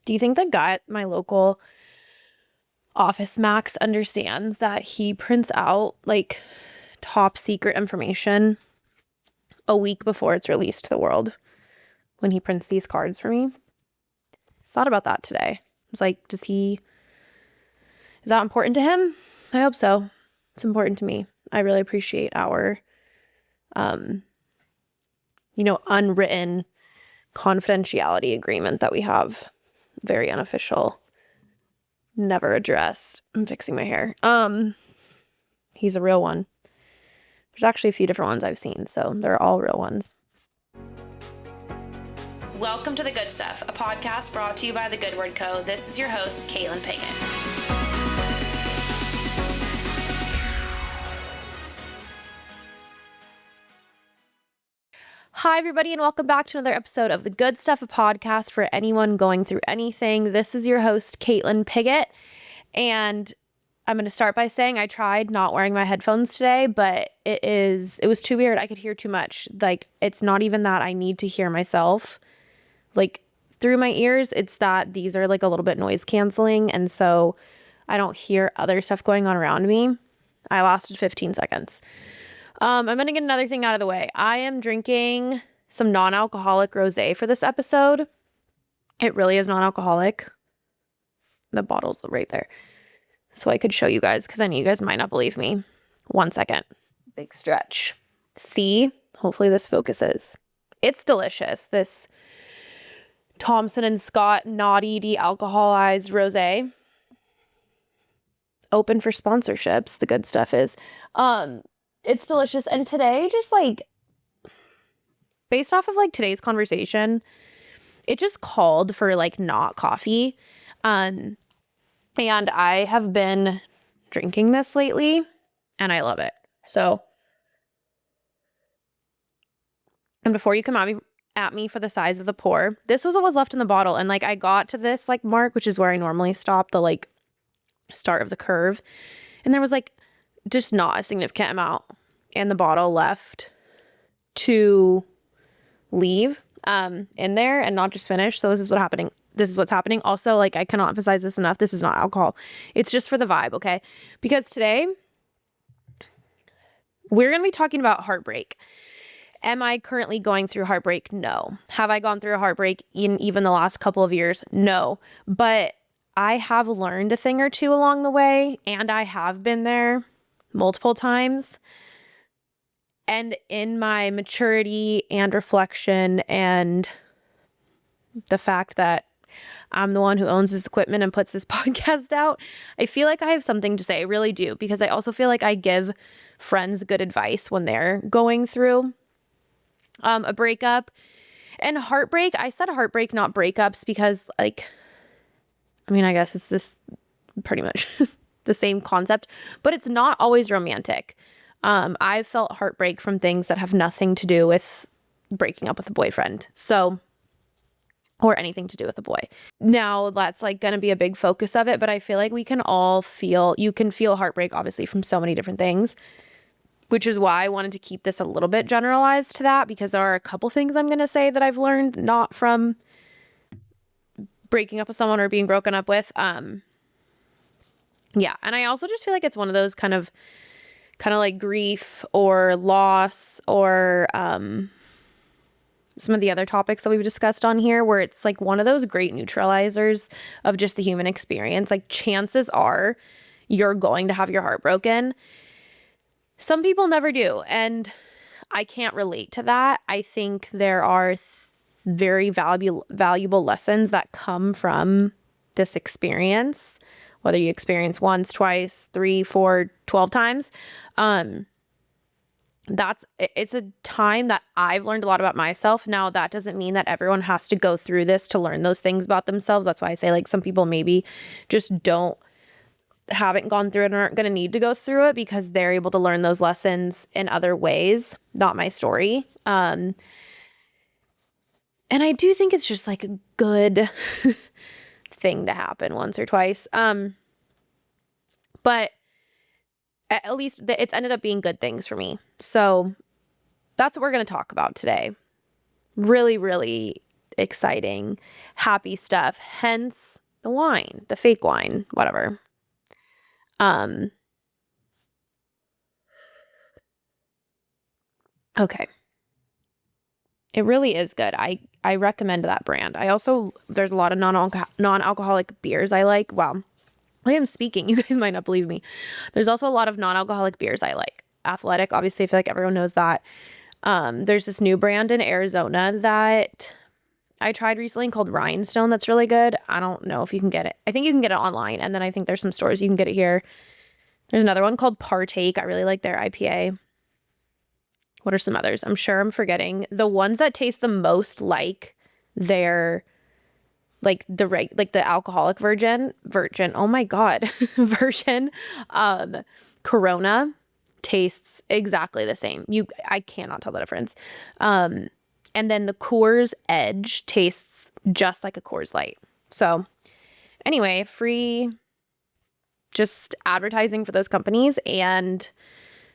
Do you think the guy at my local Office Max understands that he prints out like top secret information a week before it's released to the world when he prints these cards for me? Thought about that today. I was like, is that important to him? I hope so. It's important to me. I really appreciate our, unwritten confidentiality agreement that we have. Very unofficial. Never addressed. I'm fixing my hair. He's a real one. There's actually a few different ones I've seen, so they're all real ones. Welcome to The Good Stuff, a podcast brought to you by The Good Word Co. This is your host, Caitlin Piggott. Hi, everybody, and welcome back to another episode of The Good Stuff, a podcast for anyone going through anything. This is your host, Caitlin Piggott, and I'm going to start by saying I tried not wearing my headphones today, but it was too weird. I could hear too much. Like, it's not even that I need to hear myself, like, through my ears. It's that these are, like, a little bit noise canceling, and so I don't hear other stuff going on around me. I lasted 15 seconds. I'm going to get another thing out of the way. I am drinking some non-alcoholic rosé for this episode. It really is non-alcoholic. The bottle's right there. So I could show you guys because I know you guys might not believe me. 1 second. Big stretch. See? Hopefully this focuses. It's delicious. This Thompson & Scott naughty de-alcoholized rosé. Open for sponsorships. The Good Stuff is. It's delicious. And today, just like, based off of like today's conversation, it just called for like not coffee. And I have been drinking this lately and I love it. So, and before you come at me for the size of the pour, this was what was left in the bottle. And like, I got to this like mark, which is where I normally stop, the like start of the curve. And there was like just not a significant amount in the bottle left to leave in there and not just finish. So this is what's happening. Also, like, I cannot emphasize this enough. This is not alcohol. It's just for the vibe, okay? Because today we're going to be talking about heartbreak. Am I currently going through heartbreak? No. Have I gone through a heartbreak in even the last couple of years? No. But I have learned a thing or two along the way, and I have been there multiple times. And in my maturity and reflection and the fact that I'm the one who owns this equipment and puts this podcast out, I feel like I have something to say. I really do, because I also feel like I give friends good advice when they're going through a breakup. And heartbreak, I said heartbreak, not breakups, because like, I mean, I guess it's this pretty much the same concept, but it's not always romantic. I've felt heartbreak from things that have nothing to do with breaking up with a boyfriend. So, or anything to do with a boy. Now that's like going to be a big focus of it, but I feel like you can feel heartbreak obviously from so many different things, which is why I wanted to keep this a little bit generalized to that, because there are a couple things I'm going to say that I've learned not from breaking up with someone or being broken up with. Yeah. And I also just feel like it's one of those kind of like grief or loss or some of the other topics that we've discussed on here, where it's like one of those great neutralizers of just the human experience. Like, chances are you're going to have your heart broken. Some people never do. And I can't relate to that. I think there are very valuable lessons that come from this experience, whether you experience once, twice, 3, 4, 12 times. It's a time that I've learned a lot about myself. Now, that doesn't mean that everyone has to go through this to learn those things about themselves. That's why I say, like, some people maybe just haven't gone through it and aren't going to need to go through it because they're able to learn those lessons in other ways. Not my story. And I do think it's just like a good thing to happen once or twice. But at least it's ended up being good things for me. So that's what we're going to talk about today. Really, really exciting, happy stuff. Hence the wine, the fake wine, whatever. Okay. It really is good. I recommend that brand. There's a lot of non-alcoholic beers I like. Wow. I am speaking. You guys might not believe me. There's also a lot of non-alcoholic beers I like. Athletic, obviously, I feel like everyone knows that. There's this new brand in Arizona that I tried recently called Rhinestone that's really good. I don't know if you can get it. I think you can get it online, and then I think there's some stores you can get it here. There's another one called Partake. I really like their IPA. What are some others? I'm sure I'm forgetting. The ones that taste the most like their like the alcoholic virgin. Oh my God. Version. Corona tastes exactly the same. I cannot tell the difference. And then the Coors Edge tastes just like a Coors Light. So anyway, free just advertising for those companies and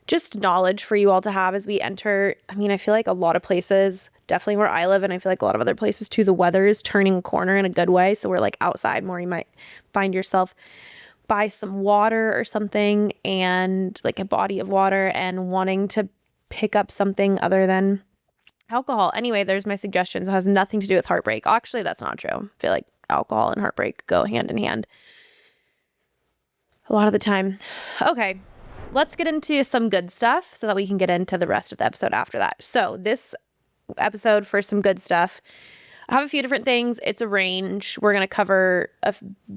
just knowledge for you all to have as we enter. I mean, I feel like a lot of places, definitely where I live, and I feel like a lot of other places too, the weather is turning a corner in a good way. So we're like outside more. You might find yourself by some water or something, and like a body of water, and wanting to pick up something other than alcohol. Anyway, there's my suggestions. It has nothing to do with heartbreak. Actually, that's not true. I feel like alcohol and heartbreak go hand in hand a lot of the time. Okay. Let's get into some good stuff so that we can get into the rest of the episode after that. So this episode for some good stuff, I have a few different things. It's a range. We're going to cover a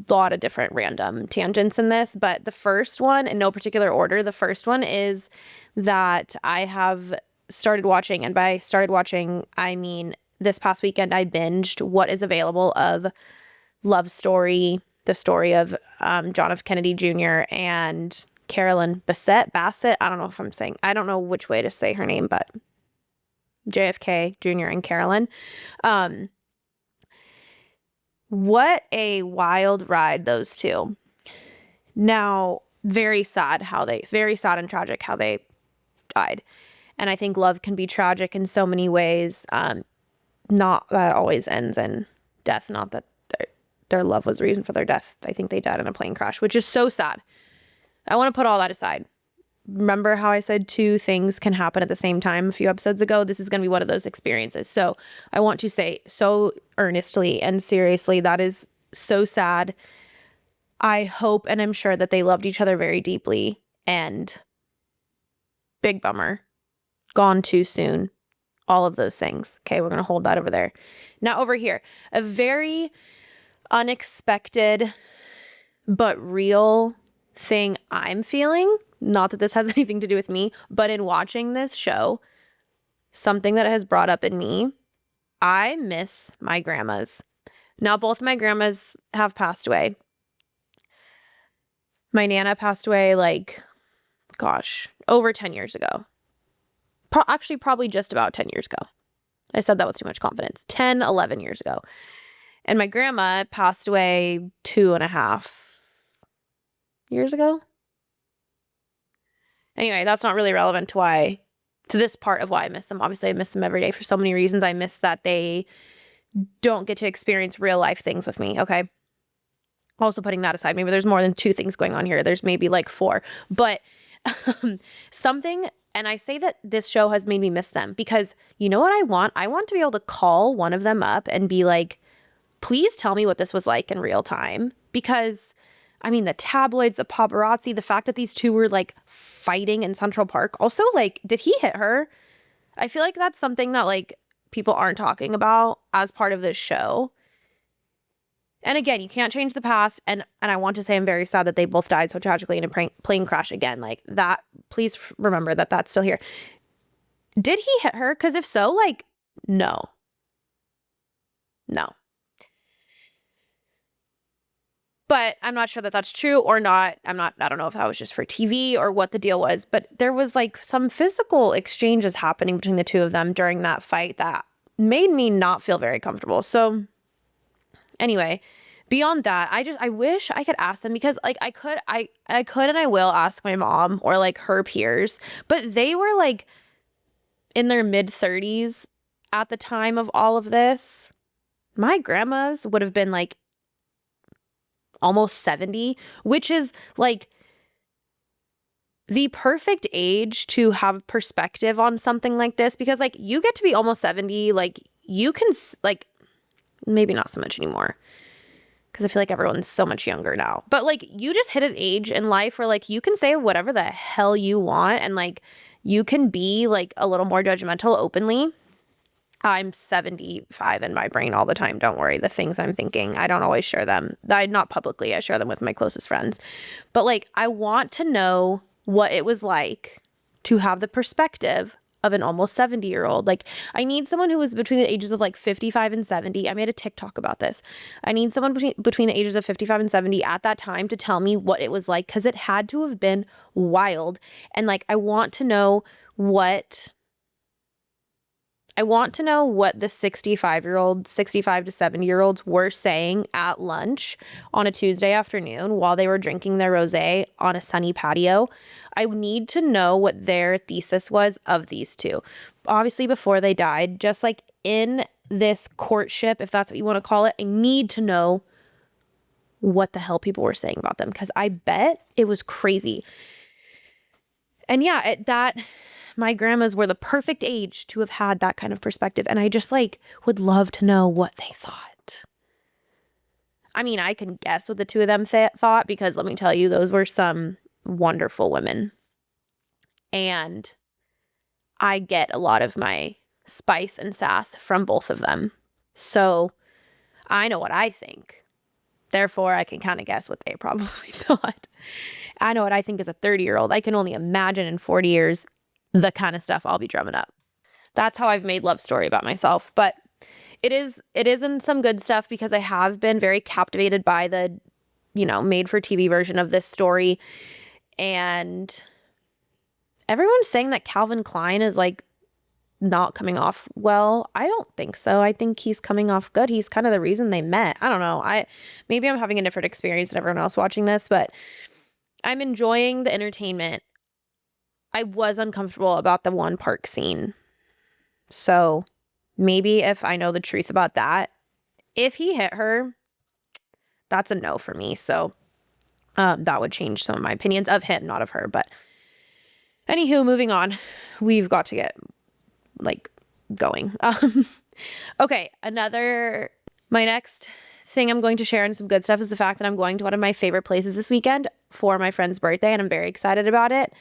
lot of different random tangents in this, but the first one, in no particular order, the first one is that I have started watching, and by started watching, I mean this past weekend I binged what is available of Love Story, the story of John F. Kennedy Jr. and Carolyn Bassett. I don't know which way to say her name, but JFK Jr. and Carolyn. What a wild ride, those two. Now, very sad and tragic how they died. And I think love can be tragic in so many ways. Not that it always ends in death. Not that their love was the reason for their death. I think they died in a plane crash, which is so sad. I want to put all that aside. Remember how I said two things can happen at the same time a few episodes ago? This is going to be one of those experiences. So I want to say so earnestly and seriously, that is so sad. I hope and I'm sure that they loved each other very deeply, and big bummer. Gone too soon. All of those things. Okay, we're going to hold that over there. Now over here, a very unexpected but real thing I'm feeling, not that this has anything to do with me, but in watching this show, something that has brought up in me, I miss my grandmas. Now, both my grandmas have passed away. My Nana passed away over 10 years ago. Probably just about 10 years ago. I said that with too much confidence. 10, 11 years ago. And my grandma passed away 2.5 years ago. Anyway, that's not really relevant to this part of why I miss them. Obviously, I miss them every day for so many reasons. I miss that they don't get to experience real life things with me. Okay. Also putting that aside, maybe there's more than 2 things going on here. There's maybe 4, but something, and I say that this show has made me miss them because you know what I want? I want to be able to call one of them up and be like, please tell me what this was like in real time. Because I mean, the tabloids, the paparazzi, the fact that these two were fighting in Central Park. Also, did he hit her? I feel like that's something that people aren't talking about as part of this show. And again, you can't change the past. And I want to say I'm very sad that they both died so tragically in a plane crash again. That, please remember that that's still here. Did he hit her? Because if so, no. No. But I'm not sure that that's true or not. I don't know if that was just for TV or what the deal was. But there was some physical exchanges happening between the two of them during that fight that made me not feel very comfortable. So anyway, beyond that, I wish I could ask them because I could and I will ask my mom or her peers. But they were in their mid-30s at the time of all of this. my grandma's would have been like almost 70, which is like the perfect age to have perspective on something like this, because like you get to be almost 70, like you can like, maybe not so much anymore because I feel like everyone's so much younger now, but like you just hit an age in life where like you can say whatever the hell you want and like you can be like a little more judgmental openly. I'm 75 in my brain all the time. Don't worry. The things I'm thinking, I don't always share them. Not publicly. I share them with my closest friends. But like, I want to know what it was like to have the perspective of an almost 70-year-old. Like, I need someone who was between the ages of like 55 and 70. I made a TikTok about this. I need someone between the ages of 55 and 70 at that time to tell me what it was like, because it had to have been wild. And like, I want to know what the 65 to 70-year-olds were saying at lunch on a Tuesday afternoon while they were drinking their rosé on a sunny patio. I need to know what their thesis was of these two. Obviously, before they died, just like in this courtship, if that's what you want to call it, I need to know what the hell people were saying about them, because I bet it was crazy. And yeah, my grandmas were the perfect age to have had that kind of perspective. And I just like would love to know what they thought. I mean, I can guess what the two of them thought, because let me tell you, those were some wonderful women. And I get a lot of my spice and sass from both of them. So I know what I think. Therefore, I can kind of guess what they probably thought. I know what I think as a 30-year-old. I can only imagine in 40 years the kind of stuff I'll be drumming up. That's how I've made love story about myself. But it isn't some good stuff, because I have been very captivated by the, made for TV version of this story. And everyone's saying that Calvin Klein is like not coming off well. I don't think so. I think he's coming off good. He's kind of the reason they met. I don't know. Maybe I'm having a different experience than everyone else watching this, but I'm enjoying the entertainment. I was uncomfortable about the one park scene. So maybe if I know the truth about that, if he hit her, that's a no for me. So that would change some of my opinions of him, not of her. But anywho, moving on. We've got to get like going. Okay, my next thing I'm going to share and some good stuff is the fact that I'm going to one of my favorite places this weekend for my friend's birthday, and I'm very excited about it.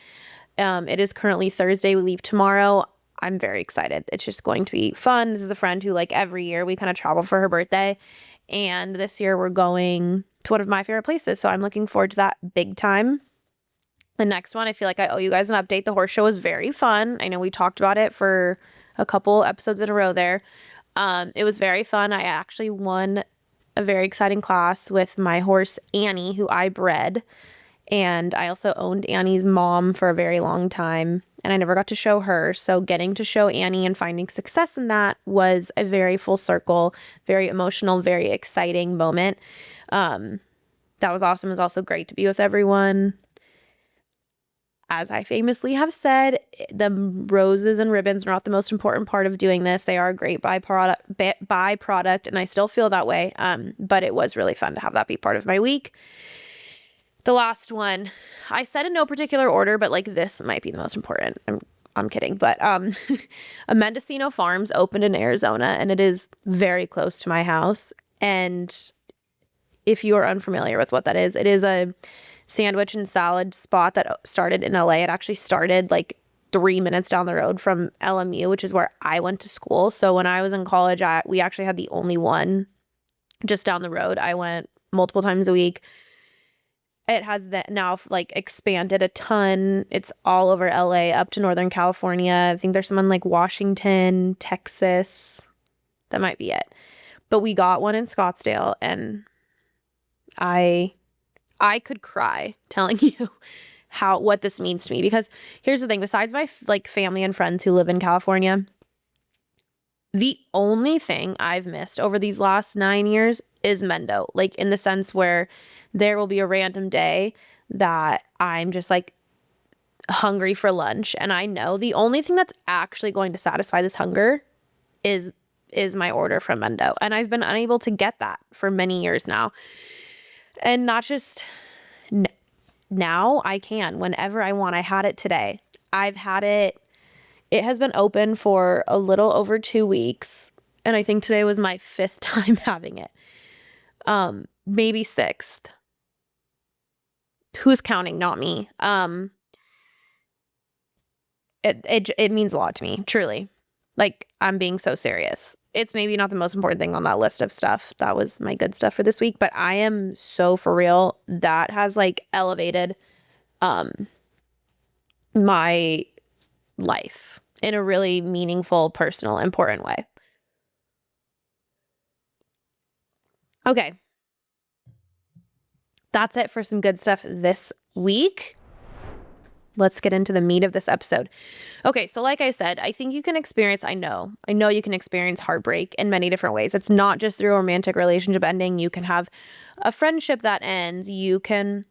It is currently Thursday. We leave tomorrow. I'm very excited. It's just going to be fun. This is a friend who like every year we kind of travel for her birthday, and this year we're going to one of my favorite places. So I'm looking forward to that big time. The next one, I feel like I owe you guys an update. The horse show was very fun. I know we talked about it for a couple episodes in a row there. It was very fun. I actually won a very exciting class with my horse, Annie, who I bred. And I also owned Annie's mom for a very long time, and I never got to show her. So getting to show Annie and finding success in that was a very full circle, very emotional, very exciting moment. That was awesome. It was also great to be with everyone. As I famously have said, the roses and ribbons are not the most important part of doing this. They are a great byproduct, and I still feel that way. But it was really fun to have that be part of my week. The last one, I said in no particular order, but like this might be the most important. I'm kidding, but a Mendocino Farms opened in Arizona, and it is very close to my house. And if you are unfamiliar with what that is, it is a sandwich and salad spot that started in LA. It actually started like 3 minutes down the road from LMU, which is where I went to school. So when I was in college, we actually had the only one just down the road. I went multiple times a week. It has now like expanded a ton. It's all over LA up to Northern California. I think there's some in like Washington, Texas. That might be it. But we got one in Scottsdale, and I could cry telling you what this means to me, because here's the thing. Besides my like family and friends who live in California, the only thing I've missed over these last 9 years is Mendo. Like in the sense where there will be a random day that I'm just like hungry for lunch, and I know the only thing that's actually going to satisfy this hunger is is my order from Mendo. And I've been unable to get that for many years now. And not just now, I can whenever I want. I had it today. I've had it. It has been open for a little over 2 weeks. And I think today was my 5th time having it. Maybe 6th. Who's counting? Not me. It means a lot to me, truly. Like, I'm being so serious. It's maybe not the most important thing on that list of stuff. That was my good stuff for this week, but I am so for real. That has like elevated my life in a really meaningful, personal, important way. Okay. That's it for some good stuff this week. Let's get into the meat of this episode. Okay, so like I said, I think you can experience, I know you can experience heartbreak in many different ways. It's not just through a romantic relationship ending. You can have a friendship that ends. You can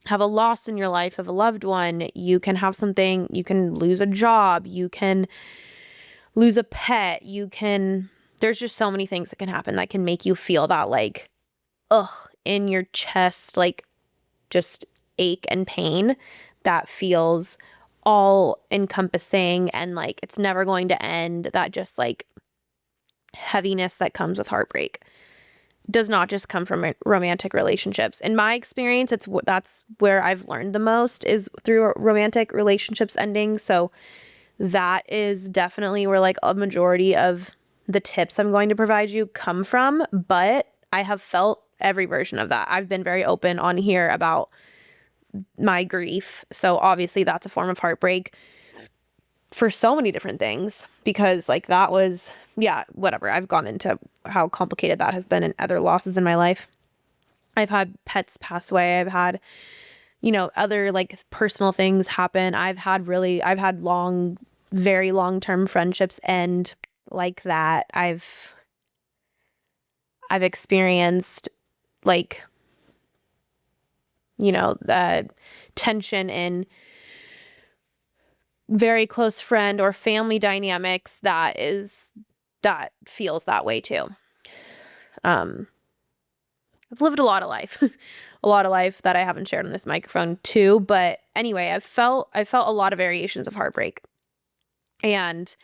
have a loss in your life of a loved one. You can have something, you can lose a job. You can lose a pet. There's just so many things that can happen that can make you feel that like, in your chest, like just ache and pain that feels all encompassing and like it's never going to end. That just like heaviness that comes with heartbreak does not just come from romantic relationships. In my experience, that's where I've learned the most is through romantic relationships ending. So that is definitely where like a majority of the tips I'm going to provide you come from. But I have felt every version of that. I've been very open on here about my grief. So obviously that's a form of heartbreak for so many different things because like that was, whatever. I've gone into how complicated that has been and other losses in my life. I've had pets pass away. I've had, other like personal things happen. I've had very long-term friendships end like that. I've experienced like, the tension in very close friend or family dynamics that feels that way too. I've lived a lot of life, that I haven't shared on this microphone too. But anyway, I felt a lot of variations of heartbreak, and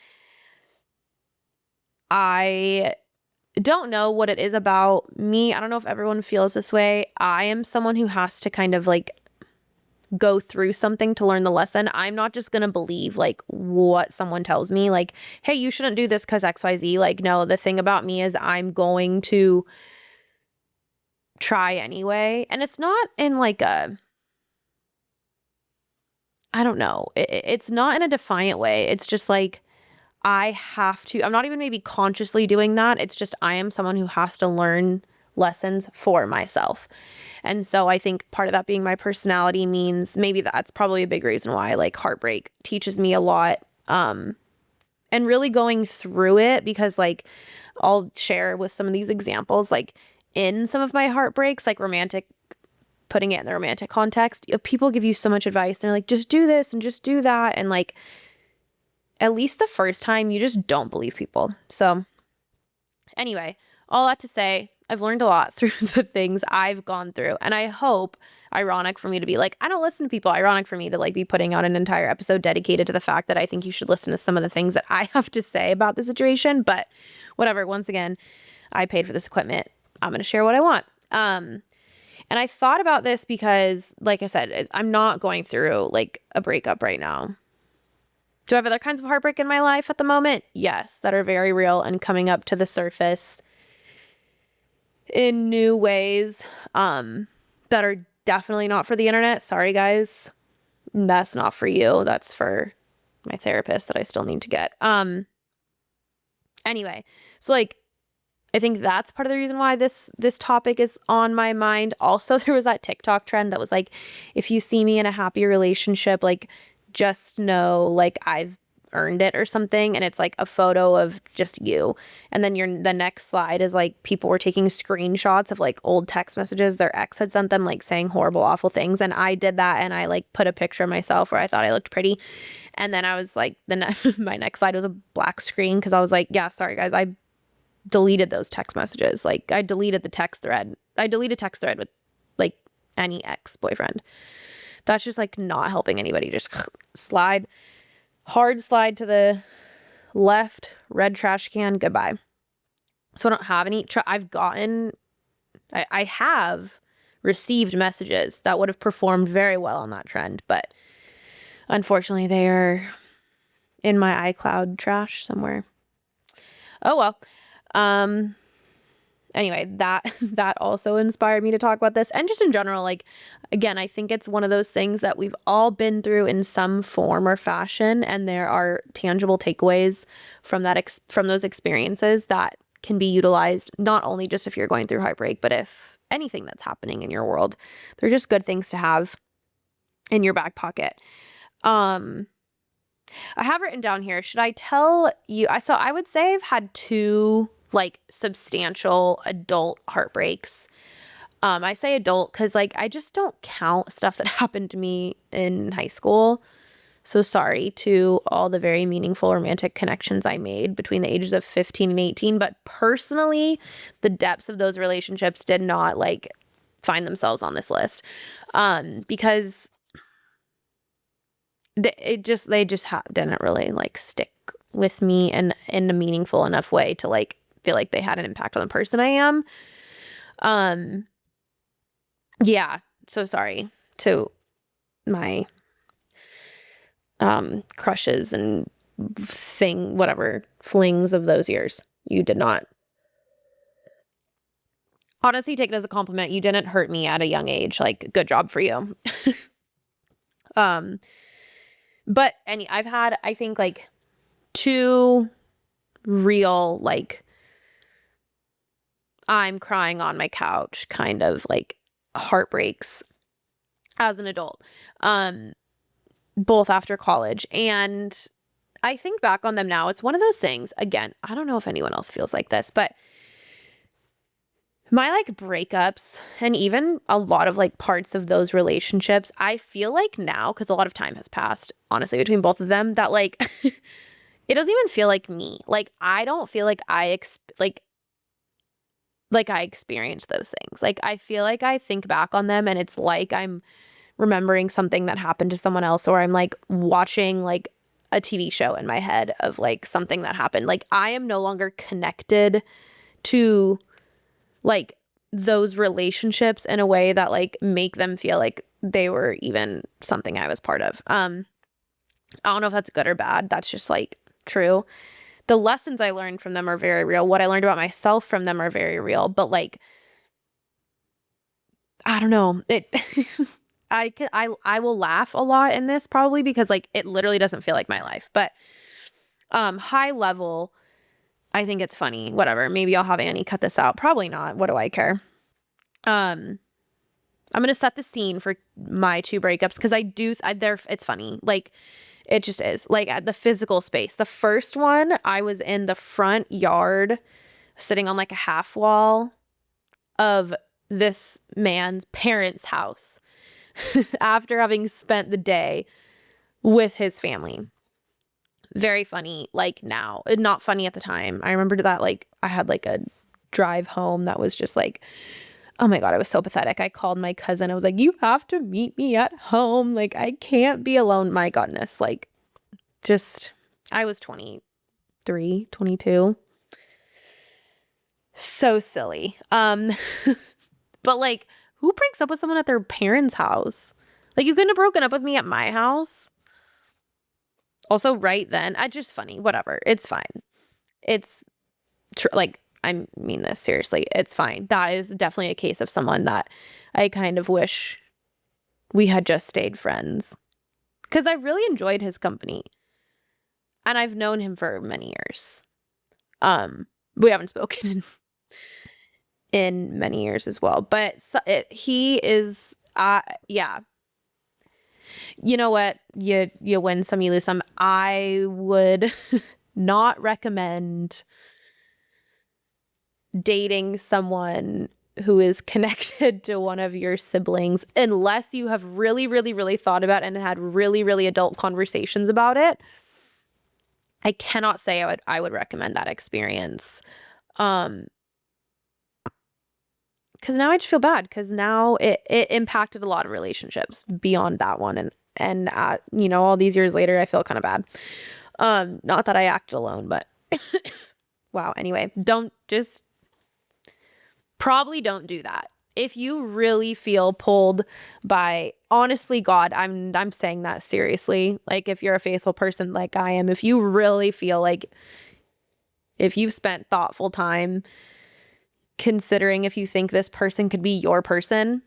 I don't know what it is about me. I don't know if everyone feels this way. I am someone who has to kind of like go through something to learn the lesson. I'm not just going to believe like what someone tells me, like, hey, you shouldn't do this because XYZ. Like, no, the thing about me is I'm going to try anyway. And it's not in like I don't know. It's not in a defiant way. It's just like, I'm not even maybe consciously doing that. It's just I am someone who has to learn lessons for myself. And so I think part of that being my personality means maybe that's probably a big reason why like heartbreak teaches me a lot. And really going through it, because like I'll share with some of these examples, like in some of my heartbreaks, like putting it in the romantic context, people give you so much advice. They're like, just do this and just do that. And like, at least the first time, you just don't believe people. So anyway, all that to say, I've learned a lot through the things I've gone through. And I hope, ironic for me to be like, I don't listen to people. Ironic for me to like be putting out an entire episode dedicated to the fact that I think you should listen to some of the things that I have to say about the situation. But whatever, once again, I paid for this equipment. I'm going to share what I want. And I thought about this because, like I said, I'm not going through like a breakup right now. Do I have other kinds of heartbreak in my life at the moment? Yes, that are very real and coming up to the surface in new ways that are definitely not for the internet. Sorry, guys. That's not for you. That's for my therapist that I still need to get. Anyway, so like, I think that's part of the reason why this topic is on my mind. Also, there was that TikTok trend that was like, if you see me in a happy relationship, like, just know like I've earned it or something. And it's like a photo of just you. And then the next slide is like people were taking screenshots of like old text messages their ex had sent them, like saying horrible, awful things. And I did that. And I like put a picture of myself where I thought I looked pretty. And then I was like, my next slide was a black screen. Cause I was like, yeah, sorry guys. deleted those text messages. Like I deleted the text thread. I deleted text thread with like any ex-boyfriend. That's just like not helping anybody. Just hard slide to the left, red trash can, goodbye. So I don't have any, I have received messages that would have performed very well on that trend, but unfortunately they are in my iCloud trash somewhere. Oh well. Anyway, that also inspired me to talk about this. And just in general, like, again, I think it's one of those things that we've all been through in some form or fashion, and there are tangible takeaways from from those experiences that can be utilized not only just if you're going through heartbreak, but if anything that's happening in your world. They're just good things to have in your back pocket. I have written down here, should I tell you? I would say I've had 2 like substantial adult heartbreaks. I say adult because like I just don't count stuff that happened to me in high school. So sorry to all the very meaningful romantic connections I made between the ages of 15 and 18. But personally, the depths of those relationships did not like find themselves on this list. Because they just didn't really like stick with me in a meaningful enough way to like feel like they had an impact on the person I am. Yeah, so sorry to my crushes and flings of those years. You did not. Honestly, take it as a compliment. You didn't hurt me at a young age. Like, good job for you. But I've had, I think, like 2 real, like, I'm crying on my couch kind of like heartbreaks as an adult, both after college. And I think back on them now, it's one of those things, again, I don't know if anyone else feels like this, but my like breakups and even a lot of like parts of those relationships, I feel like now, because a lot of time has passed, honestly, between both of them, that like it doesn't even feel like me. Like I don't feel like I experienced those things. Like I feel like I think back on them and it's like I'm remembering something that happened to someone else, or I'm like watching like a TV show in my head of like something that happened. Like I am no longer connected to like those relationships in a way that like make them feel like they were even something I was part of. I don't know if that's good or bad. That's just like true. The lessons I learned from them are very real. What I learned about myself from them are very real. But like, I don't know. I will laugh a lot in this probably because like it literally doesn't feel like my life. But high level, I think it's funny. Whatever. Maybe I'll have Annie cut this out. Probably not. What do I care? I'm gonna set the scene for my 2 breakups because it's funny. Like it just is. Like at the physical space. The first one, I was in the front yard sitting on like a half wall of this man's parents' house after having spent the day with his family. Very funny, like now. Not funny at the time. I remember that like I had like a drive home that was just like, oh my God, I was so pathetic. I called my cousin. I was like, you have to meet me at home. Like, I can't be alone. My goodness. Like, just, I was 23, 22. So silly. But like, who breaks up with someone at their parents' house? Like, you couldn't have broken up with me at my house. Also, right then, I just funny. Whatever. It's fine. It's like, I mean this seriously. It's fine. That is definitely a case of someone that I kind of wish we had just stayed friends. Because I really enjoyed his company. And I've known him for many years. We haven't spoken in many years as well. But he is, yeah. You know what? You win some, you lose some. I would not recommend dating someone who is connected to one of your siblings unless you have really, really, really thought about it and had really, really adult conversations about it. I cannot say I would recommend that experience. Because now I just feel bad because now it impacted a lot of relationships beyond that one. And all these years later, I feel kind of bad. Not that I acted alone, but wow. Anyway, probably don't do that. If you really feel pulled by, honestly, God, I'm saying that seriously. Like if you're a faithful person like I am, if you really feel like if you've spent thoughtful time considering if you think this person could be your person,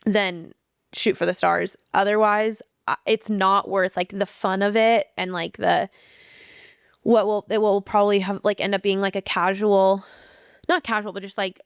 then shoot for the stars. Otherwise, it's not worth like the fun of it and like it will probably have like end up being like a not casual, but just like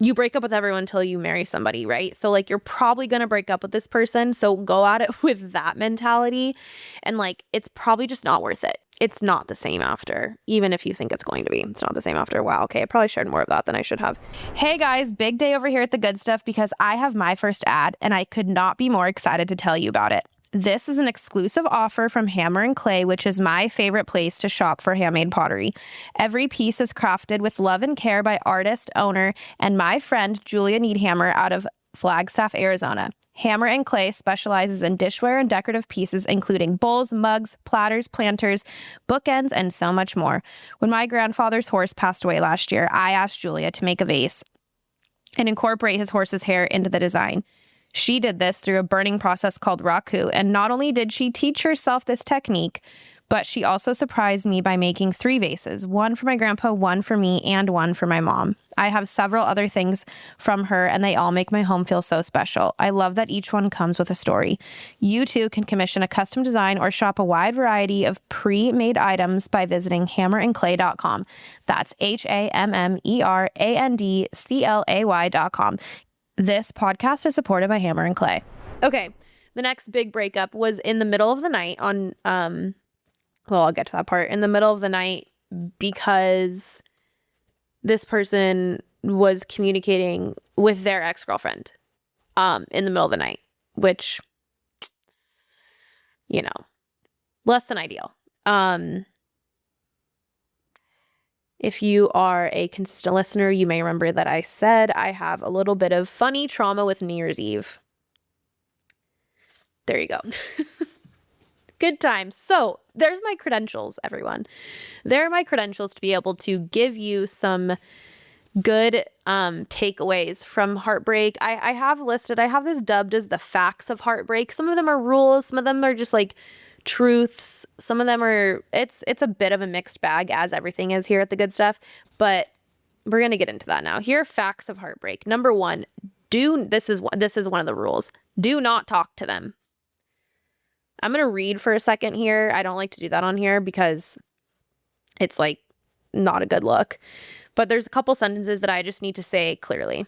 you break up with everyone until you marry somebody, right? So like you're probably going to break up with this person. So go at it with that mentality. And like, it's probably just not worth it. It's not the same after, even if you think it's going to be. It's not the same after. Wow. Okay. I probably shared more of that than I should have. Hey guys, big day over here at The Good Stuff because I have my first ad and I could not be more excited to tell you about it. This is an exclusive offer from Hammer and Clay, which is my favorite place to shop for handmade pottery. Every piece is crafted with love and care by artist, owner, and my friend Julia Needhammer out of Flagstaff, Arizona. Hammer and Clay specializes in dishware and decorative pieces, including bowls, mugs, platters, planters, bookends, and so much more. When my grandfather's horse passed away last year, I asked Julia to make a vase and incorporate his horse's hair into the design. She did this through a burning process called raku, and not only did she teach herself this technique, but she also surprised me by making 3 vases, one for my grandpa, one for me, and one for my mom. I have several other things from her, and they all make my home feel so special. I love that each one comes with a story. You too can commission a custom design or shop a wide variety of pre-made items by visiting hammerandclay.com. That's HAMMERANDCLAY.com. This podcast is supported by Hammer and Clay. Okay, the next big breakup was in the middle of the night on, well, I'll get to that part. In the middle of the night because this person was communicating with their ex-girlfriend in the middle of the night, which, less than ideal. If you are a consistent listener, you may remember that I said I have a little bit of funny trauma with New Year's Eve. There you go. Good times. So there's my credentials, everyone. There are my credentials to be able to give you some good takeaways from Heartbreak. I have this dubbed as the facts of Heartbreak. Some of them are rules. Some of them are just like truths. Some of them are, it's a bit of a mixed bag, as everything is here at The Good Stuff, but we're going to get into that now. Here are facts of Heartbreak. Number 1, this is one of the rules. Do not talk to them. I'm going to read for a second here. I don't like to do that on here because it's like not a good look, but there's a couple sentences that I just need to say clearly.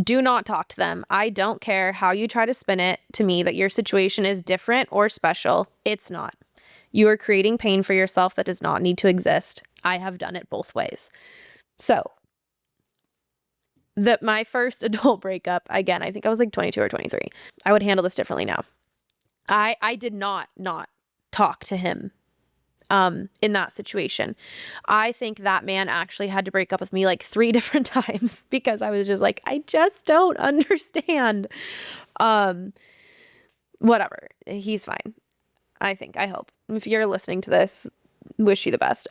Do not talk to them. I don't care how you try to spin it to me that your situation is different or special. It's not. You are creating pain for yourself that does not need to exist. I have done it both ways. So, my first adult breakup, again, I think I was like 22 or 23. I would handle this differently now. I did not talk to him in that situation. I think that man actually had to break up with me like 3 different times because I was just like, I just don't understand. Whatever. He's fine. I hope. If you're listening to this, wish you the best.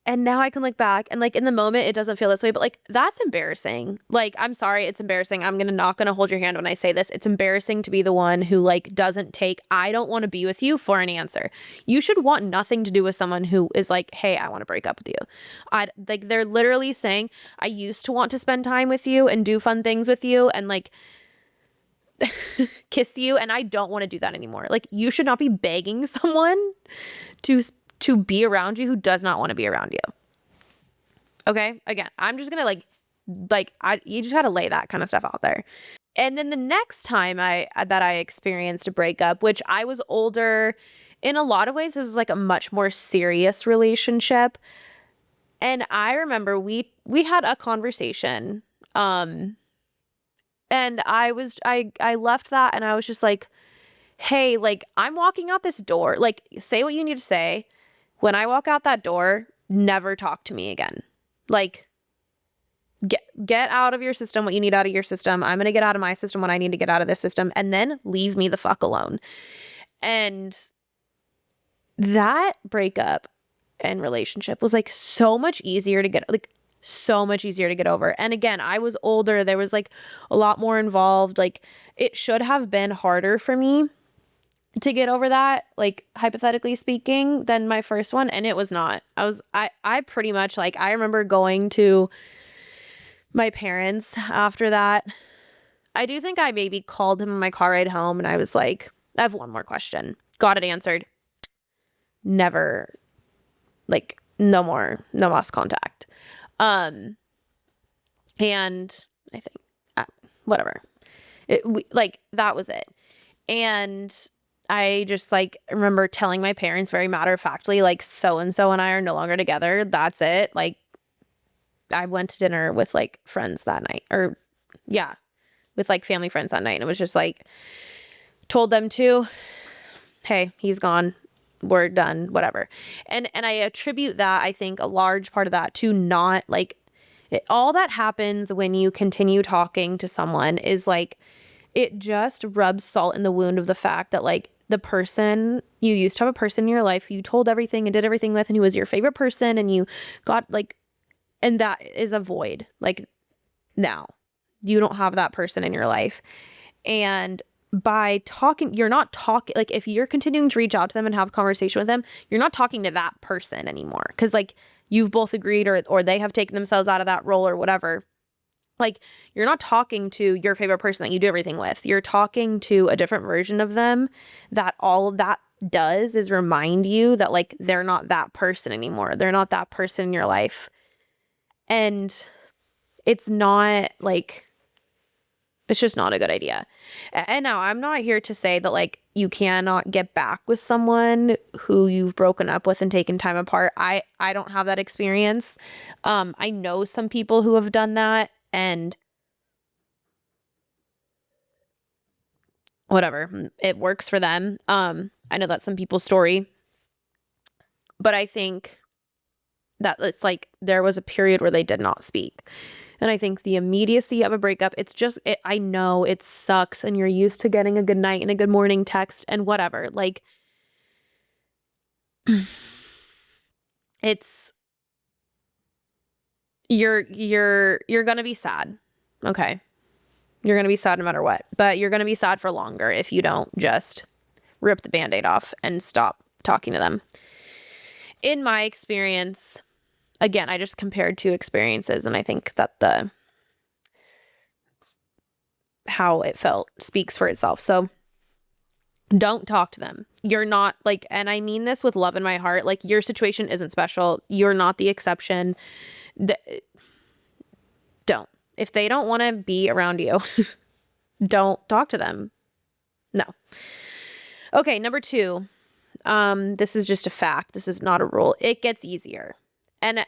And now I can look back and like in the moment it doesn't feel this way, but like that's embarrassing. Like, I'm sorry, it's embarrassing. I'm not gonna hold your hand when I say this. It's embarrassing to be the one who like doesn't take I don't want to be with you for an answer. You should want nothing to do with someone who is like, hey, I want to break up with you. They're literally saying, I used to want to spend time with you and do fun things with you and like kiss you, and I don't want to do that anymore. Like, you should not be begging someone to be around you who does not want to be around you. Okay? Again, I'm just going to you just got to lay that kind of stuff out there. And then the next time that I experienced a breakup, which I was older, in a lot of ways, it was like a much more serious relationship. And I remember we had a conversation, and I left that and I was just like, hey, like, I'm walking out this door, like, say what you need to say. when I walk out that door, never talk to me again. Like, get out of your system what you need out of your system. I'm going to get out of my system what I need to get out of this system, and then leave me the fuck alone. And that breakup and relationship was like so much easier to get over. And again, I was older. There was like a lot more involved. Like, it should have been harder for me to get over that, like, hypothetically speaking, than my first one. And it was not. I pretty much, like, I remember going to my parents after that. I do think I maybe called him on my car ride home and I was like, I have one more question. Got it answered. Never, like, no more contact. And I think, whatever. That was it. And I just, like, remember telling my parents very matter-of-factly, like, so-and-so and I are no longer together. That's it. Like, I went to dinner with, like, friends that night. Or, yeah, with, like, family friends that night. And it was just, like, told them to, hey, he's gone. We're done. Whatever. And I attribute that, I think, a large part of that to not, like, all that happens when you continue talking to someone is, like, it just rubs salt in the wound of the fact that, like, the person, you used to have a person in your life who you told everything and did everything with, and who was your favorite person, and you got, like, and that is a void. Like, now you don't have that person in your life. And by talking, you're not talking, like, if you're continuing to reach out to them and have a conversation with them, you're not talking to that person anymore. Cause, like, you've both agreed, or they have taken themselves out of that role or whatever. Like, you're not talking to your favorite person that you do everything with. You're talking to a different version of them that all of that does is remind you that, like, they're not that person anymore. They're not that person in your life. And it's not, like, it's just not a good idea. And now, I'm not here to say that, like, you cannot get back with someone who you've broken up with and taken time apart. I don't have that experience. I know some people who have done that, and whatever, it works for them. I know that's some people's story, but I think that it's like there was a period where they did not speak. And I think the immediacy of a breakup, it's just, I know it sucks, and you're used to getting a good night and a good morning text and whatever. Like, it's, you're going to be sad. Okay. You're going to be sad no matter what, but you're going to be sad for longer if you don't just rip the Band-Aid off and stop talking to them. In my experience, again, I just compared two experiences, and I think that how it felt speaks for itself. So don't talk to them. You're not, like, and I mean this with love in my heart, like, your situation isn't special. You're not the exception. Don't. If they don't want to be around you, don't talk to them. No. Okay, number 2. This is just a fact. This is not a rule. It gets easier. And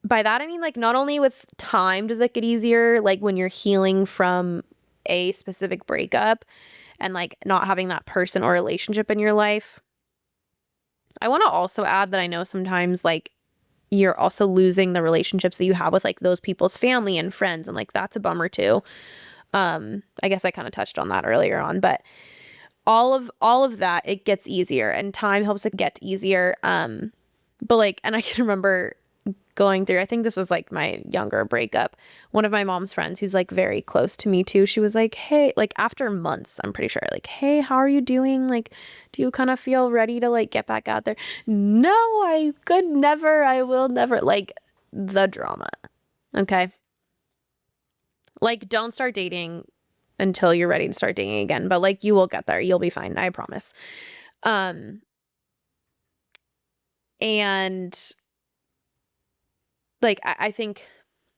by that, I mean, like, not only with time does it get easier, like, when you're healing from a specific breakup and, like, not having that person or relationship in your life. I want to also add that I know sometimes, like, you're also losing the relationships that you have with, like, those people's family and friends, and, like, that's a bummer too. I guess I kind of touched on that earlier on, but all of that, it gets easier, and time helps it get easier. But, like, and I can remember going through, I think this was, like, my younger breakup. One of my mom's friends, who's, like, very close to me too, she was like, hey, like, after months, I'm pretty sure, like, hey, how are you doing? Like, do you kind of feel ready to, like, get back out there? No, I could never, I will never. Like, the drama. Okay. Like, don't start dating until you're ready to start dating again, but, like, you will get there. You'll be fine. I promise. And, like, I think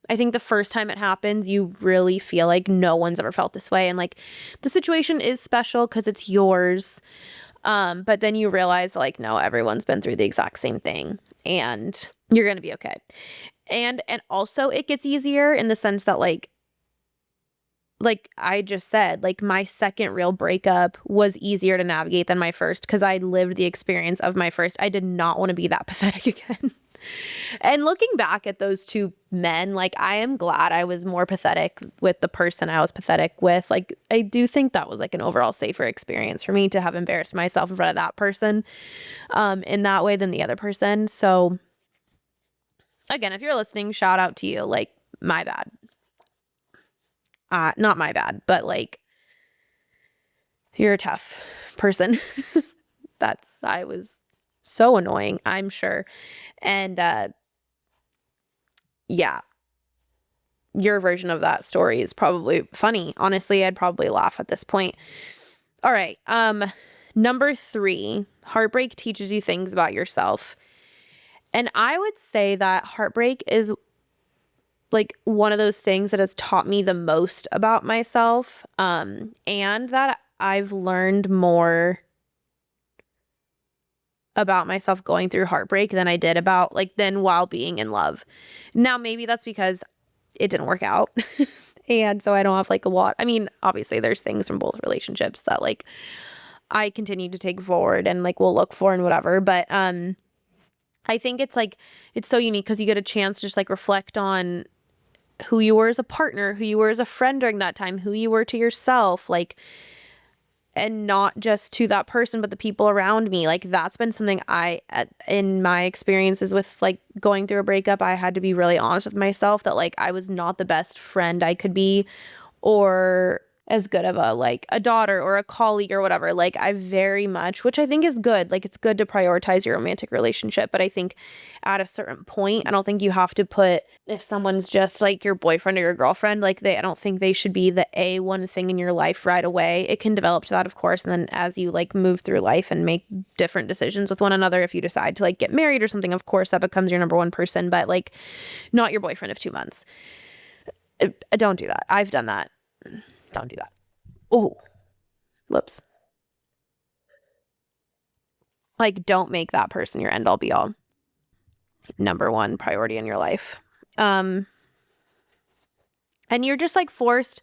the first time it happens, you really feel like no one's ever felt this way. And, like, the situation is special because it's yours. But then you realize, like, no, everyone's been through the exact same thing, and you're going to be okay. And also it gets easier in the sense that, like, like I just said, like my second real breakup was easier to navigate than my first because I lived the experience of my first. I did not want to be that pathetic again. And looking back at those two men, like I am glad I was more pathetic with the person I was pathetic with. Like I do think that was like an overall safer experience for me to have embarrassed myself in front of that person in that way than the other person. So again, if you're listening, shout out to you. Like my bad. Not my bad, but like you're a tough person. I was so annoying, I'm sure. And yeah, your version of that story is probably funny. Honestly, I'd probably laugh at this point. All right. Number 3, heartbreak teaches you things about yourself. And I would say that heartbreak is like one of those things that has taught me the most about myself, and that I've learned more about myself going through heartbreak than I did than while being in love. Now, maybe that's because it didn't work out. And so I don't have like a lot. I mean, obviously there's things from both relationships that like I continue to take forward and like will look for and whatever. But I think it's so unique because you get a chance to just like reflect on who you were as a partner, who you were as a friend during that time, who you were to yourself, like, and not just to that person, but the people around me. Like that's been something in my experiences with like going through a breakup, I had to be really honest with myself that like I was not the best friend I could be or as good of a daughter or a colleague or whatever. Like I very much, which I think is good. Like it's good to prioritize your romantic relationship. But I think at a certain point, I don't think you have to put, if someone's just like your boyfriend or your girlfriend, I don't think they should be the one thing in your life right away. It can develop to that, of course. And then as you like move through life and make different decisions with one another, if you decide to like get married or something, of course that becomes your number one person, but like not your boyfriend of 2 months. Don't do that. I've done that. Don't do that. Oh, whoops. Like, don't make that person your end all be all. Number one priority in your life. And you're just like forced,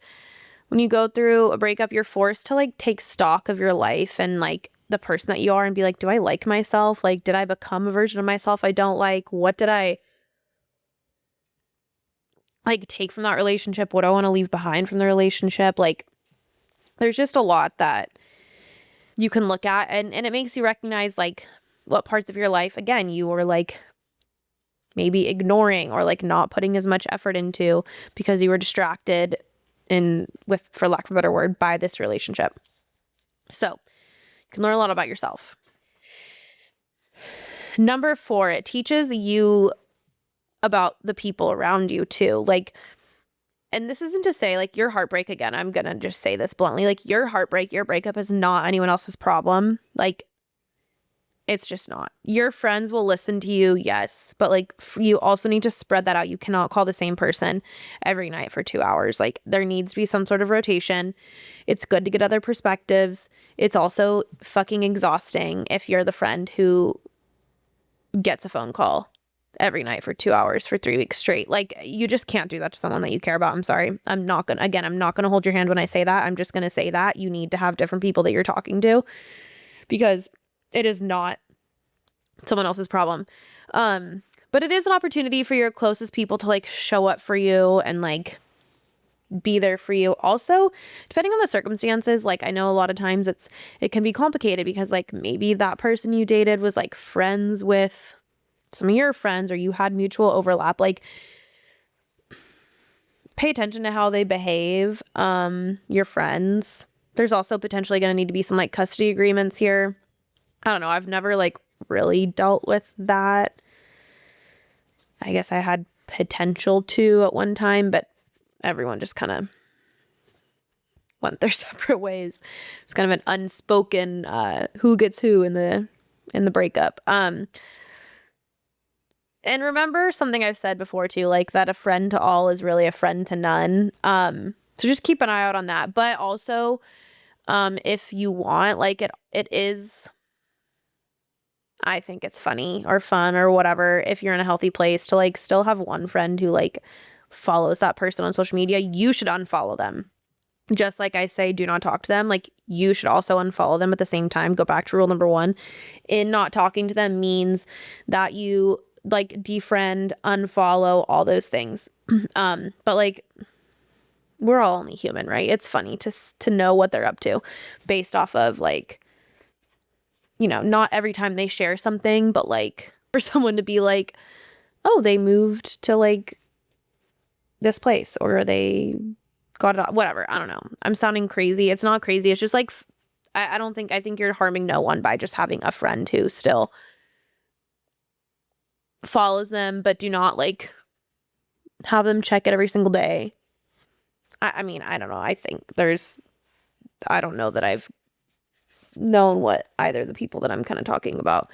when you go through a breakup, you're forced to like take stock of your life and like the person that you are and be like, do I like myself? Like, did I become a version of myself I don't like? What did I like take from that relationship? What do I want to leave behind from the relationship? Like there's just a lot that you can look at and it makes you recognize like what parts of your life, again, you were like maybe ignoring or like not putting as much effort into because you were distracted for lack of a better word, by this relationship. So you can learn a lot about yourself. Number 4, it teaches you about the people around you too. Like, and this isn't to say like your heartbreak, again, I'm going to just say this bluntly, like your heartbreak, your breakup is not anyone else's problem. Like it's just not. Your friends will listen to you, yes, but like you also need to spread that out. You cannot call the same person every night for 2 hours. Like there needs to be some sort of rotation. It's good to get other perspectives. It's also fucking exhausting if you're the friend who gets a phone call every night for 2 hours for 3 weeks straight. Like you just can't do that to someone that you care about. I'm sorry. I'm not going to hold your hand when I say that. I'm just going to say that you need to have different people that you're talking to because it is not someone else's problem. But it is an opportunity for your closest people to like show up for you and like be there for you. Also, depending on the circumstances, like I know a lot of times it can be complicated because like maybe that person you dated was like friends with some of your friends or you had mutual overlap. Like pay attention to how they behave, your friends. There's also potentially going to need to be some like custody agreements here. I don't know. I've never like really dealt with that. I guess I had potential to at one time, but everyone just kind of went their separate ways. It's kind of an unspoken who gets who in the breakup. And remember something I've said before too, like that a friend to all is really a friend to none. So just keep an eye out on that. But also, if you want, like it is, I think it's funny or fun or whatever, if you're in a healthy place to like still have one friend who like follows that person on social media, you should unfollow them. Just like I say, do not talk to them. Like, you should also unfollow them at the same time. Go back to rule number one. In not talking to them means that you like defriend, unfollow, all those things. But like, we're all only human, right? It's funny to know what they're up to based off of like, not every time they share something, but like for someone to be like, oh, they moved to like this place, or they got it, whatever. I don't know. I'm sounding crazy. It's not crazy. It's just like, I think you're harming no one by just having a friend who still follows them, but do not like have them check it every single day. I mean, I don't know. I don't know that I've known what either of the people that I'm kind of talking about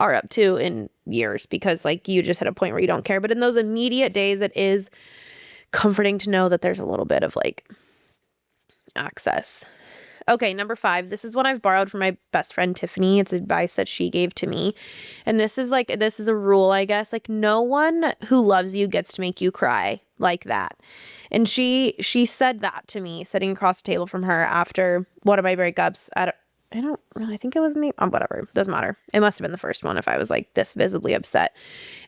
are up to in years, because like you just hit a point where you don't care. But in those immediate days, it is comforting to know that there's a little bit of like access. Okay, number 5. This is what I've borrowed from my best friend Tiffany. It's advice that she gave to me. And this is a rule, I guess. Like, no one who loves you gets to make you cry like that. And she said that to me sitting across the table from her after one of my breakups. I don't really think it was me. Whatever. Doesn't matter. It must have been the first one if I was like this visibly upset.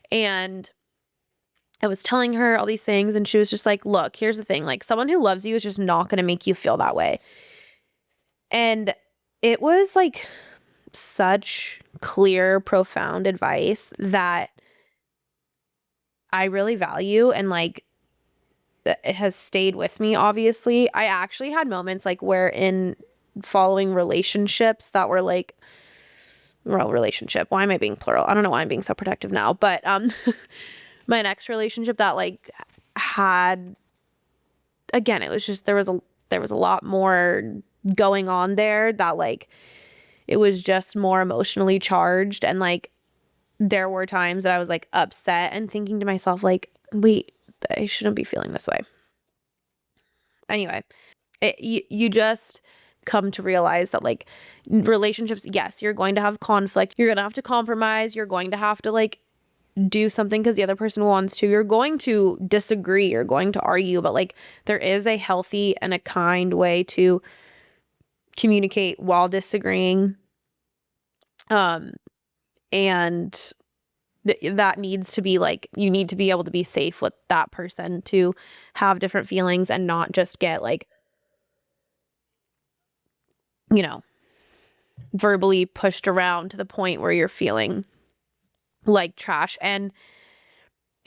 And I was telling her all these things, and she was just like, look, here's the thing. Like, someone who loves you is just not going to make you feel that way. And it was like such clear, profound advice that I really value, and like it has stayed with me, obviously. I actually had moments like where in following relationships that were like, well, relationship. Why am I being plural? I don't know why I'm being so protective now, but my next relationship that like had, again, it was just there was a lot more going on there, that like it was just more emotionally charged, and like there were times that I was like upset and thinking to myself like, wait, I shouldn't be feeling this way. Anyway, you just come to realize that like relationships, yes, you're going to have conflict, you're going to have to compromise, you're going to have to like do something because the other person wants to, you're going to disagree, you're going to argue, but like there is a healthy and a kind way to communicate while disagreeing. And that needs to be like, you need to be able to be safe with that person to have different feelings and not just get like, verbally pushed around to the point where you're feeling like trash. And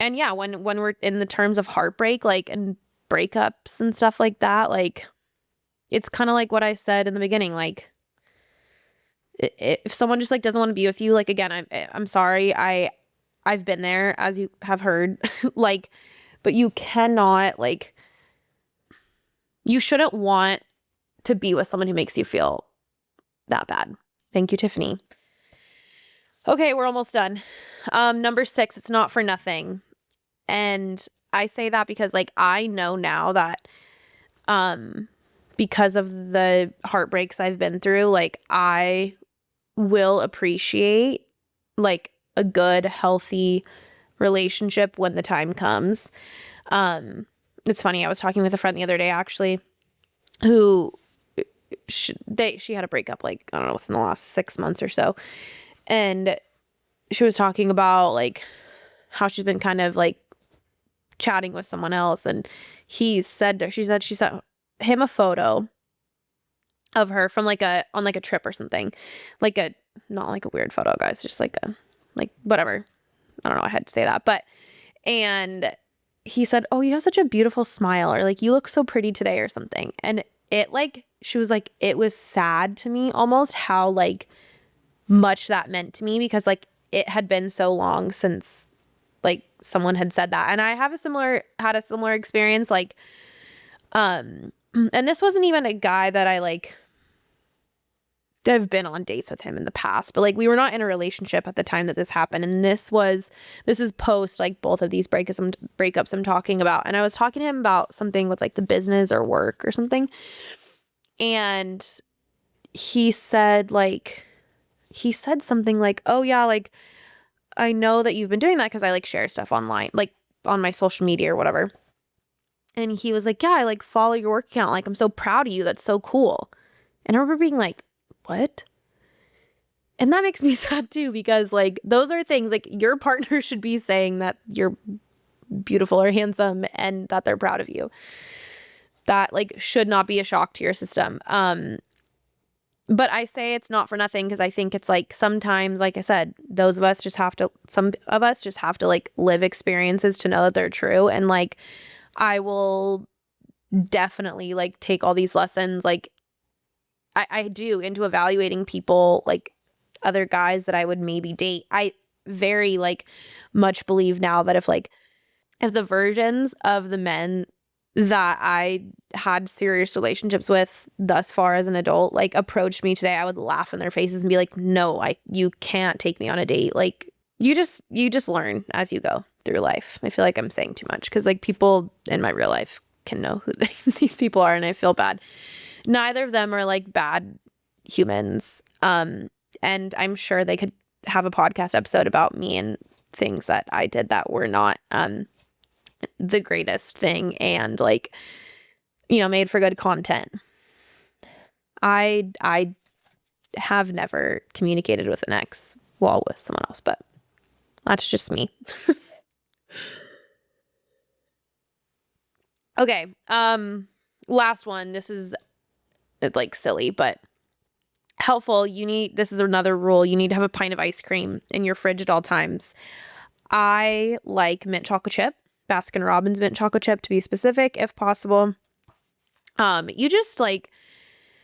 yeah, when we're in the terms of heartbreak, like, and breakups and stuff like that, like, it's kind of like what I said in the beginning, like, if someone just like doesn't want to be with you, like, again, I'm sorry, I've been there, as you have heard, like, but you cannot, like, you shouldn't want to be with someone who makes you feel that bad. Thank you, Tiffany. Okay, we're almost done. Number 6, it's not for nothing. And I say that because like I know now that because of the heartbreaks I've been through, like I will appreciate like a good, healthy relationship when the time comes. It's funny, I was talking with a friend the other day actually who she had a breakup like, I don't know, within the last 6 months or so. And she was talking about like how she's been kind of like chatting with someone else, and she said him a photo of her from like on like a trip or something, like not like a weird photo, guys, just like whatever, I don't know, I had to say that, but, and he said, oh, you have such a beautiful smile, or like you look so pretty today or something. And it like, she was like, it was sad to me almost how like much that meant to me, because like it had been so long since like someone had said that. And I had a similar experience, like, and this wasn't even a guy that I like, I've been on dates with him in the past, but like we were not in a relationship at the time that this happened. And this is post like both of these breakups I'm talking about. And I was talking to him about something with like the business or work or something. And he said something like, oh yeah, like I know that you've been doing that because I like share stuff online, like on my social media or whatever. And he was like, yeah, I like follow your work account. Like, I'm so proud of you. That's so cool. And I remember being like, what? And that makes me sad too, because like those are things like your partner should be saying that you're beautiful or handsome and that they're proud of you. That like should not be a shock to your system. But I say it's not for nothing because I think it's like sometimes, like I said, some of us just have to like live experiences to know that they're true. And like I will definitely like take all these lessons like I do into evaluating people, like other guys that I would maybe date. I very like much believe now that if the versions of the men that I had serious relationships with thus far as an adult like approached me today, I would laugh in their faces and be like, no, you can't take me on a date. Like you just learn as you go through life. I feel like I'm saying too much because like people in my real life can know who these people are, and I feel bad. Neither of them are like bad humans. And I'm sure they could have a podcast episode about me and things that I did that were not the greatest thing and like, you know, made for good content. I have never communicated with an ex while with someone else, but that's just me. Okay. Last one. This is like silly, but helpful. This is another rule. You need to have a pint of ice cream in your fridge at all times. I like mint chocolate chip, Baskin Robbins mint chocolate chip to be specific, if possible. You just like,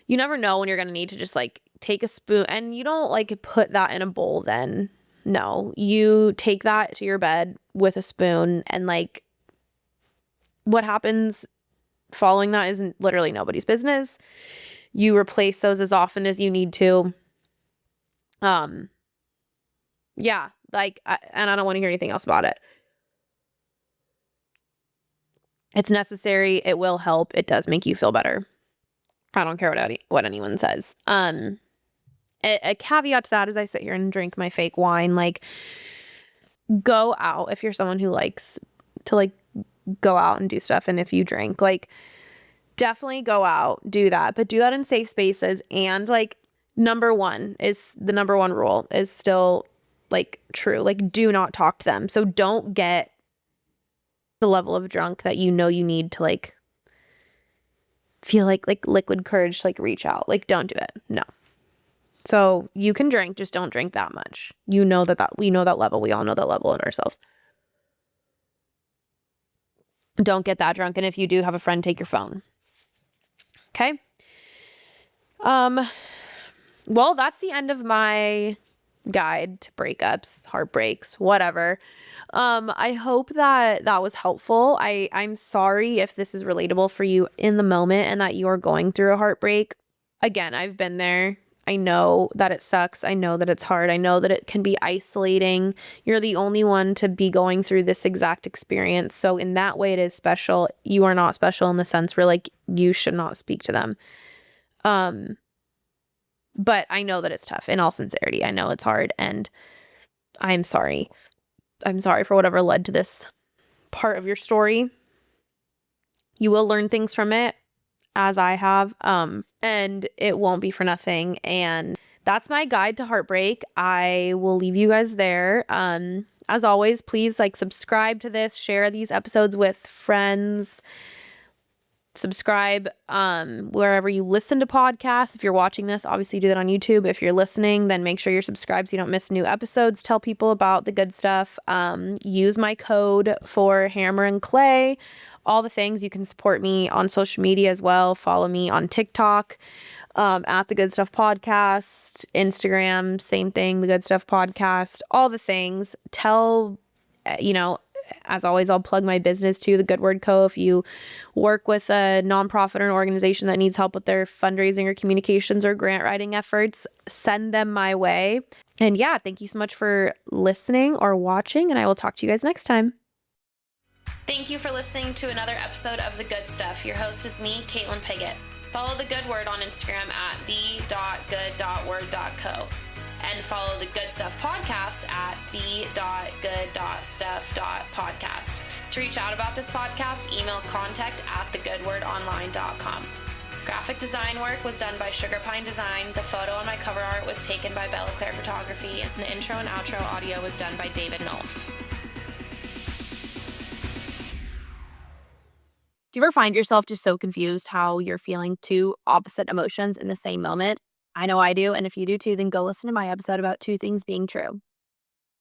you never know when you're going to need to just like take a spoon, and you don't like put that in a bowl then. No, you take that to your bed with a spoon, and like what happens following that is literally nobody's business. You replace those as often as you need to. Yeah, like, and I don't want to hear anything else about it. It's necessary. It will help. It does make you feel better. I don't care what anyone says. A caveat to that is I sit here and drink my fake wine. Like, go out if you're someone who likes to like go out and do stuff. And if you drink, like, definitely go out, do that, but do that in safe spaces. And like, the number one rule is still like true. Like, do not talk to them. So don't get the level of drunk that you know you need to like feel like liquid courage to like reach out. Like, don't do it. No. So you can drink, just don't drink that much. You know that we know that level. We all know that level in ourselves. Don't get that drunk. And if you do have a friend, take your phone. Okay. Well, that's the end of my guide to breakups, heartbreaks, whatever. I hope that was helpful. I'm sorry if this is relatable for you in the moment and that you are going through a heartbreak. Again, I've been there. I know that it sucks. I know that it's hard. I know that it can be isolating. You're the only one to be going through this exact experience. So in that way, it is special. You are not special in the sense where like you should not speak to them. But I know that it's tough. In all sincerity, I know it's hard, and I'm sorry. I'm sorry for whatever led to this part of your story. You will learn things from it, as I have, and it won't be for nothing. And that's my guide to heartbreak. I will leave you guys there. As always, please like subscribe to this, share these episodes with friends. Subscribe wherever you listen to podcasts. If you're watching this, obviously do that on YouTube. If you're listening, then make sure you're subscribed so you don't miss new episodes. Tell people about the good stuff. Use my code for Hammer and Clay. All the things. You can support me on social media as well. Follow me on TikTok at The Good Stuff Podcast. Instagram, same thing, The Good Stuff Podcast. All the things. As always, I'll plug my business too, The Good Word Co. If you work with a nonprofit or an organization that needs help with their fundraising or communications or grant writing efforts, send them my way. And yeah, thank you so much for listening or watching, and I will talk to you guys next time. Thank you for listening to another episode of The Good Stuff. Your host is me, Caitlin Piggott. Follow The Good Word on Instagram at the.good.word.co. And follow the Good Stuff Podcast at the.good.stuff.podcast. To reach out about this podcast, email contact@thegoodwordonline.com. Graphic design work was done by Sugar Pine Design. The photo on my cover art was taken by Bella Claire Photography. And the intro and outro audio was done by David Nolf. Do you ever find yourself just so confused how you're feeling two opposite emotions in the same moment? I know I do, and if you do too, then go listen to my episode about two things being true.